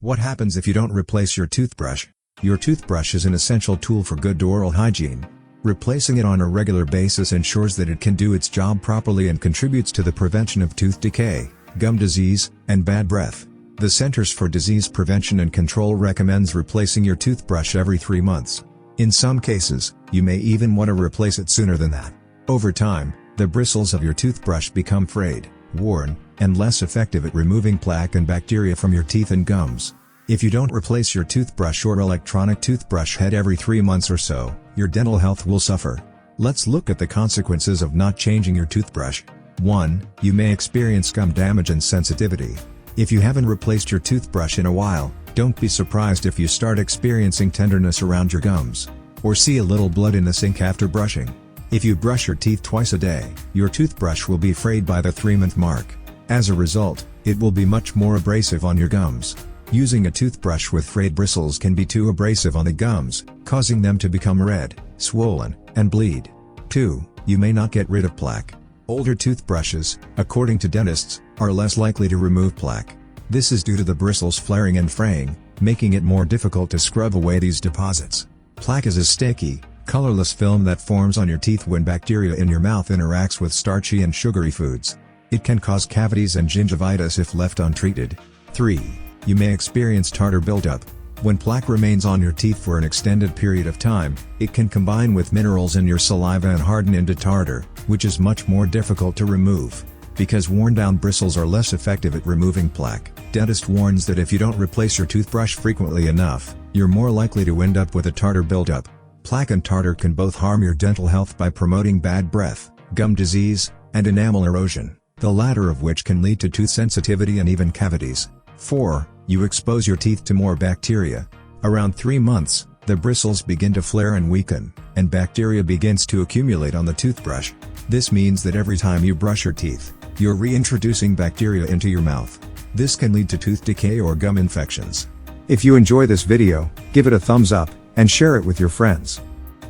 What happens if you don't replace your toothbrush? Your toothbrush is an essential tool for good oral hygiene. Replacing it on a regular basis ensures that it can do its job properly and contributes to the prevention of tooth decay, gum disease, and bad breath. The Centers for Disease Prevention and Control recommends replacing your toothbrush every 3 months. In some cases, you may even want to replace it sooner than that. Over time, the bristles of your toothbrush become frayed, worn, and less effective at removing plaque and bacteria from your teeth and gums. If you don't replace your toothbrush or electronic toothbrush head every 3 months or so, your dental health will suffer. Let's look at the consequences of not changing your toothbrush. 1. You may experience gum damage and sensitivity. If you haven't replaced your toothbrush in a while, don't be surprised if you start experiencing tenderness around your gums, or see a little blood in the sink after brushing. If you brush your teeth twice a day, your toothbrush will be frayed by the 3-month mark. As a result, it will be much more abrasive on your gums. Using a toothbrush with frayed bristles can be too abrasive on the gums, causing them to become red, swollen, and bleed. 2. You may not get rid of plaque. Older toothbrushes, according to dentists, are less likely to remove plaque. This is due to the bristles flaring and fraying, making it more difficult to scrub away these deposits. Plaque is a sticky, colorless film that forms on your teeth when bacteria in your mouth interacts with starchy and sugary foods. It can cause cavities and gingivitis if left untreated. 3. You may experience tartar buildup. When plaque remains on your teeth for an extended period of time, it can combine with minerals in your saliva and harden into tartar, which is much more difficult to remove. Because worn-down bristles are less effective at removing plaque, dentist warns that if you don't replace your toothbrush frequently enough, you're more likely to end up with a tartar buildup. Plaque and tartar can both harm your dental health by promoting bad breath, gum disease, and enamel erosion, the latter of which can lead to tooth sensitivity and even cavities. 4. You expose your teeth to more bacteria. Around 3 months, the bristles begin to flare and weaken, and bacteria begins to accumulate on the toothbrush. This means that every time you brush your teeth, you're reintroducing bacteria into your mouth. This can lead to tooth decay or gum infections. If you enjoy this video, give it a thumbs up, and share it with your friends.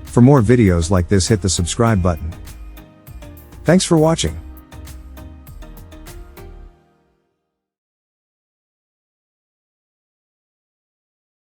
For more videos like this, hit the subscribe button. Thanks for watching.